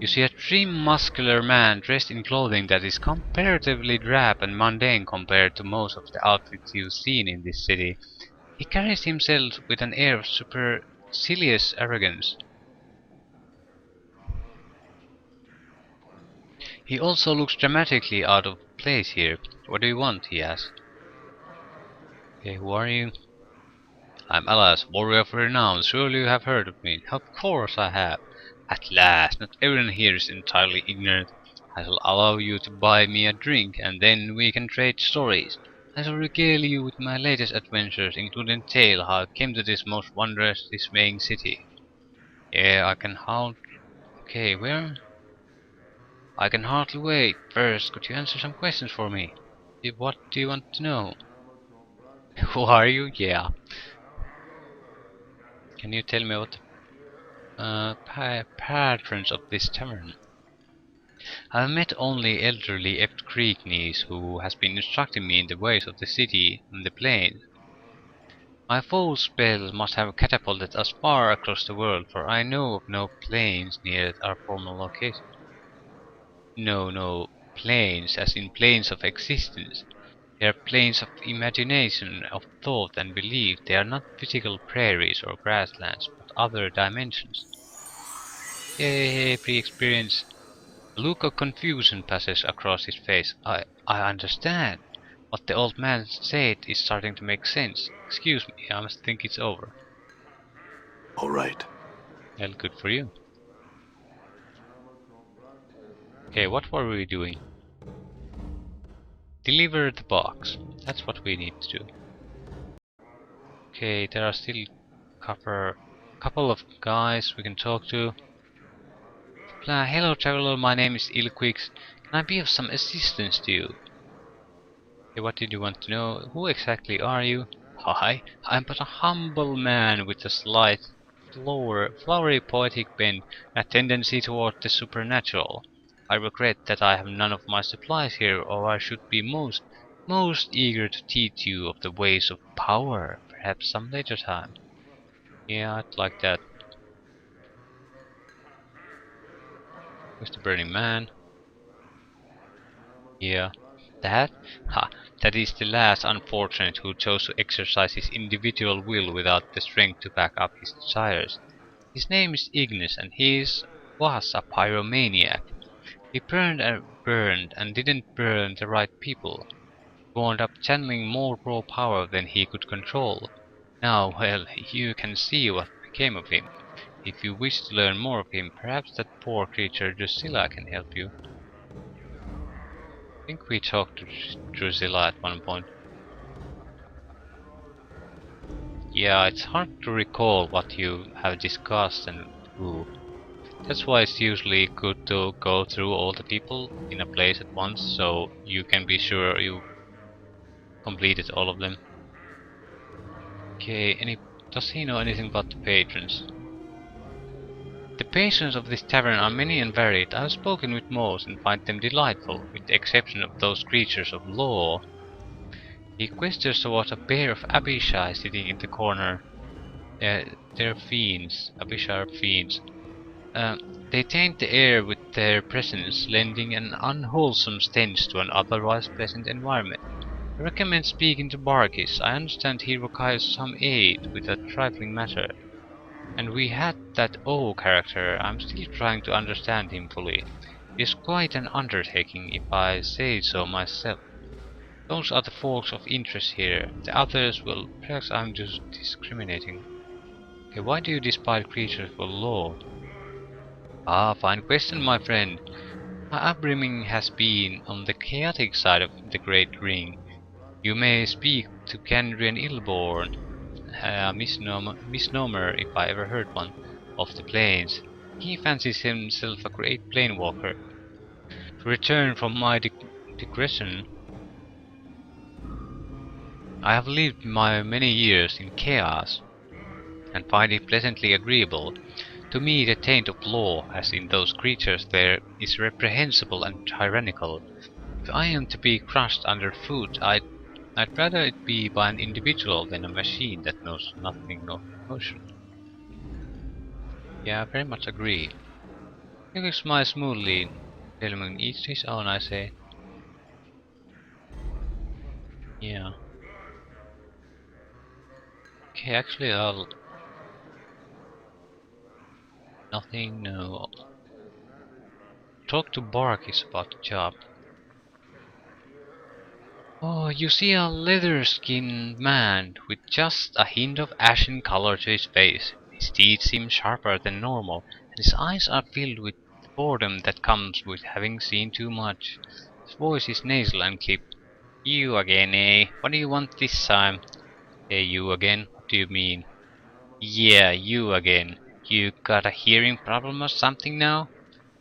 You see a trim, muscular man dressed in clothing that is comparatively drab and mundane compared to most of the outfits you've seen in this city. He carries himself with an air of supercilious arrogance. He also looks dramatically out of place here. What do you want? He asks. Okay, who are you? I'm Alas, warrior of renown. Surely you have heard of me. Of course I have. At last, not everyone here is entirely ignorant. I shall allow you to buy me a drink, and then we can trade stories. I shall regale you with my latest adventures, including tale how I came to this most wondrous, dismaying city. Yeah, I can hardly... Okay, where? I can hardly wait. First, could you answer some questions for me? What do you want to know? Who are you? Yeah. Can you tell me what patrons of this tavern? I've met only elderly Greeknes who has been instructing me in the ways of the city and the plains. My foul spell must have catapulted us far across the world, for I know of no plains near our former location. No, planes, as in planes of existence. They are planes of imagination, of thought and belief. They are not physical prairies or grasslands, but other dimensions. Yay, pre-experience. A look of confusion passes across his face. I understand. What the old man said is starting to make sense. Excuse me, I must think it's over. All right. Well, good for you. Okay, what were we doing? Deliver the box. That's what we need to do. Okay, there are still couple of guys we can talk to. Hello traveler, my name is Ilquix. Can I be of some assistance to you? Okay, what did you want to know? Who exactly are you? Hi, I'm but a humble man with a slight, flowery poetic bent, a tendency toward the supernatural. I regret that I have none of my supplies here, or I should be most eager to teach you of the ways of power, perhaps some later time. Yeah, I'd like that. Where's the burning man? Yeah. That? Ha! That is the last unfortunate who chose to exercise his individual will without the strength to back up his desires. His name is Ignis, and was a pyromaniac. He burned and didn't burn the right people. He wound up channeling more raw power than he could control. Now, well, you can see what became of him. If you wish to learn more of him, perhaps that poor creature Drusilla can help you. I think we talked to Drusilla at one point. Yeah, it's hard to recall what you have discussed and who. That's why it's usually good to go through all the people in a place at once, so you can be sure you completed all of them. Okay, does he know anything about the patrons? The patrons of this tavern are many and varied. I have spoken with most and find them delightful, with the exception of those creatures of law. He gestures towards a pair of Abishai sitting in the corner. They're fiends. Abishai are fiends. They taint the air with their presence, lending an unwholesome stench to an otherwise pleasant environment. I recommend speaking to Barkis. I understand he requires some aid with a trifling matter. And we had that O character. I'm still trying to understand him fully. It's quite an undertaking, if I say so myself. Those are the folks of interest here. The others, well, perhaps I'm just discriminating. Okay, why do you despise creatures for law? Ah, fine question, my friend. My upbringing has been on the chaotic side of the Great Ring. You may speak to Kandrian Illborn, a misnomer if I ever heard one, of the plains. He fancies himself a great planewalker. To return from my digression, I have lived my many years in chaos, and find it pleasantly agreeable. To me the taint of law, as in those creatures there, is reprehensible and tyrannical. If I am to be crushed underfoot, I'd rather it be by an individual than a machine that knows nothing of emotion. Yeah, I very much agree. You can smile smoothly, filming each to his own, I say. Yeah. Okay, actually I'll... Nothing, no. Talk to Barkis about the job. Oh, you see a leather-skinned man with just a hint of ashen color to his face. His teeth seem sharper than normal, and his eyes are filled with the boredom that comes with having seen too much. His voice is nasal and clipped. You again, eh? What do you want this time? Hey, you again? What do you mean? Yeah, you again. You got a hearing problem or something now?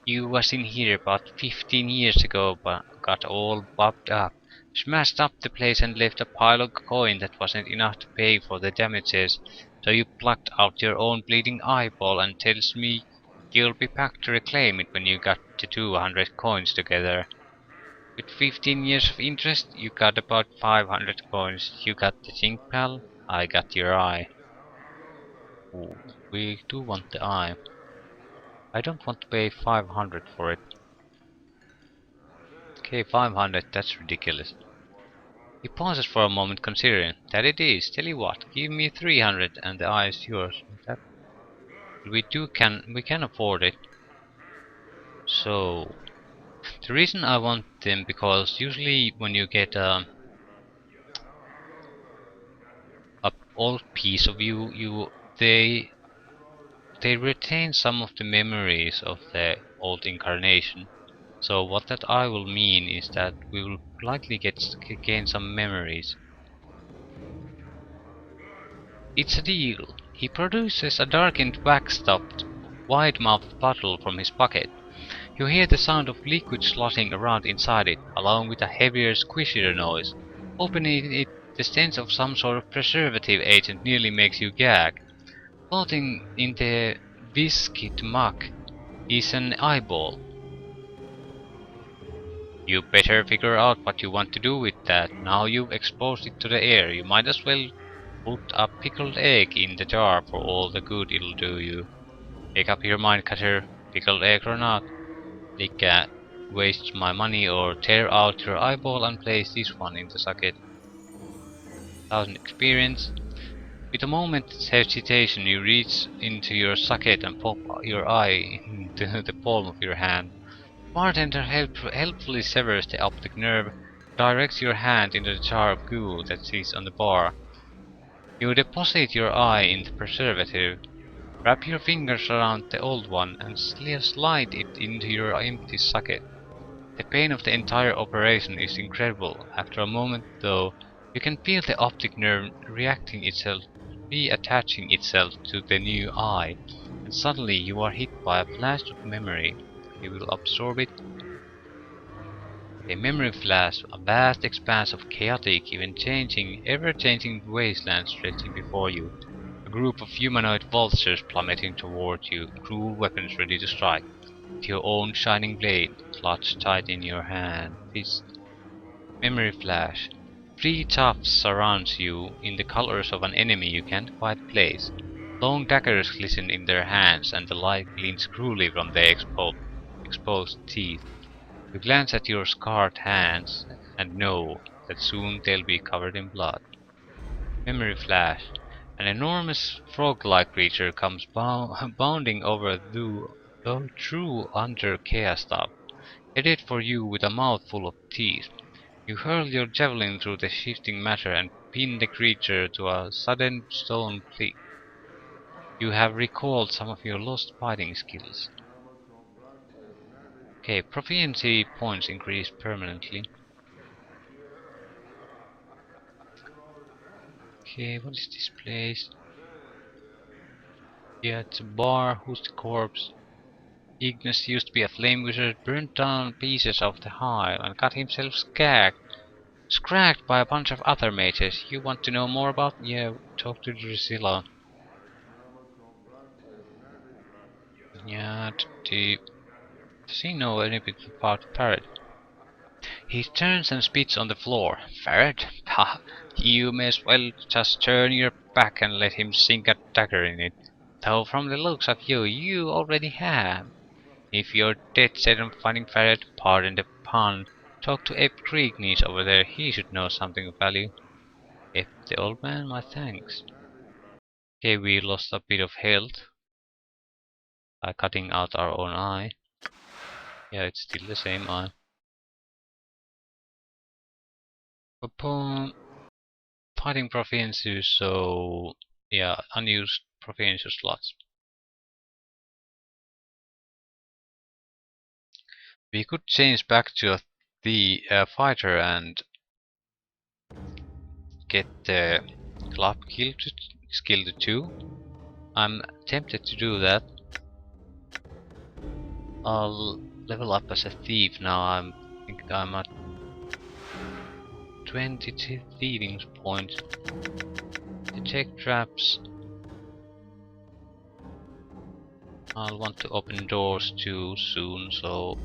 You was in here about 15 years ago, but got all bugged up. Smashed up the place and left a pile of coin that wasn't enough to pay for the damages. So you plucked out your own bleeding eyeball and tells me you'll be back to reclaim it when you got the 200 coins together. With 15 years of interest, you got about 500 coins. You got the zinc pal, I got your eye. Ooh, we do want the eye. I don't want to pay 500 for it. Okay, 500, that's ridiculous. He pauses for a moment considering. That it is. Tell you what, give me 300 and the eye is yours. That we can afford it. So the reason I want them because usually when you get a old piece of you they retain some of the memories of the old incarnation. So what that eye will mean is that we will likely gain some memories. It's a deal. He produces a darkened wax-topped, wide-mouthed bottle from his pocket. You hear the sound of liquid sloshing around inside it, along with a heavier, squishier noise. Opening it, the stench of some sort of preservative agent nearly makes you gag. Floating in the viscid muck is an eyeball. You better figure out what you want to do with that. Now you've exposed it to the air, you might as well put a pickled egg in the jar for all the good it'll do you. Make up your mind, Cutter. Pickled egg or not. Like, waste my money or tear out your eyeball and place this one in the socket. 1000 experience. With a moment's hesitation, you reach into your socket and pop your eye into the palm of your hand. Bartender helpfully severs the optic nerve, directs your hand into the jar of goo that sits on the bar. You deposit your eye in the preservative, wrap your fingers around the old one, and slide it into your empty socket. The pain of the entire operation is incredible. After a moment, though, you can feel the optic nerve reattaching itself to the new eye, and suddenly you are hit by a flash of memory. You will absorb it. A memory flash, a vast expanse of chaotic, even changing, ever-changing wasteland stretching before you. A group of humanoid vultures plummeting toward you, cruel weapons ready to strike, with your own shining blade clutched tight in your hand. Fist. Memory flash. Three toughs surrounds you in the colors of an enemy you can't quite place. Long daggers glisten in their hands, and the light gleams cruelly from their exposed teeth. You glance at your scarred hands and know that soon they'll be covered in blood. Memory flash. An enormous frog-like creature comes bounding over the true under chaos stuff, headed for you with a mouth full of teeth. You hurl your javelin through the shifting matter and pin the creature to a sudden stone cliff. You have recalled some of your lost fighting skills. Okay, proficiency points increase permanently. Okay, what is this place? Yeah, it's a bar. Who's the corpse? Ignis used to be a flame wizard, burnt down pieces of the hive, and got himself scragged by a bunch of other mages. You want to know more about? Yeah, talk to Drusilla. Yeah, does he know any bit about Parrot? He turns and spits on the floor. Ferret? Ha! You may as well just turn your back and let him sink a dagger in it. Though from the looks of you, you already have. If you're dead set on finding Ferret, pardon the pun, talk to Abe Creekneys over there, he should know something of value. Abe the old man, my thanks. Okay, we lost a bit of health by cutting out our own eye. Yeah, it's still the same eye. Upon fighting proficiency, so yeah, unused proficiency slots. We could change back to the fighter and get the club skill to 2. I'm tempted to do that. I'll level up as a thief now. I think I'm at 22 thieving points. Detect traps. I'll want to open doors too soon, so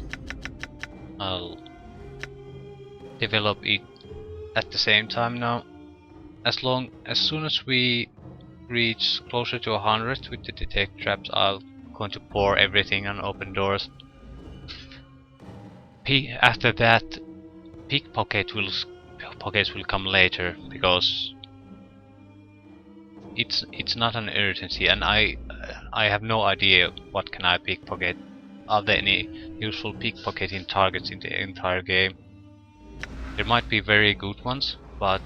I'll develop it at the same time now. As soon as we reach closer to 100 with the detect traps, I'm going to pour everything on open doors. After that, pickpockets will come later because it's not an urgency, and I have no idea what can I pickpocket. Are there any useful pickpocketing targets in the entire game? There might be very good ones, but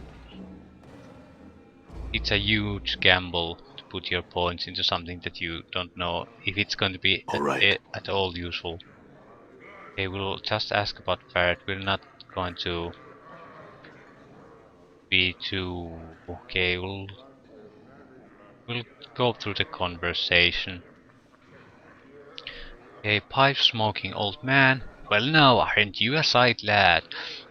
it's a huge gamble to put your points into something that you don't know if it's going to be All right. at all useful. Okay, we'll just ask about Ferret. We're not going to be too... Okay, we'll go through the conversation. A pipe-smoking old man. Well now, aren't you a sight, lad?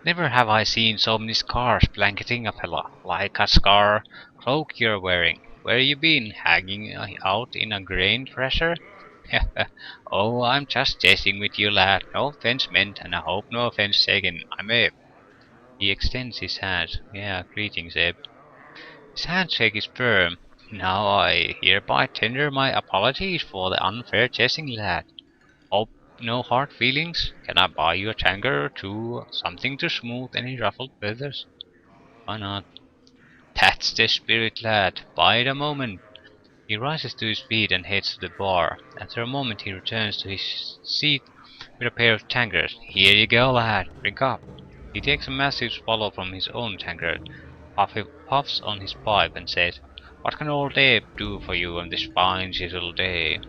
Never have I seen so many scars blanketing a fella. Like a scar cloak you're wearing. Where you been? Hanging out in a grain thresher? Oh, I'm just jesting with you, lad. No offense meant, and I hope no offense taken. I'm Abe. He extends his hand. Yeah, greetings, Abe. His handshake is firm. Now I hereby tender my apologies for the unfair jesting, lad. Hope no hard feelings. Can I buy you a tanger or two? Something to smooth any ruffled feathers? Why not? That's the spirit, lad. Bide a moment. He rises to his feet and heads to the bar. After a moment he returns to his seat with a pair of tangers. Here you go, lad. Drink up. He takes a massive swallow from his own tankard, puffs on his pipe and says, What can old Abe do for you on this fine chisel day?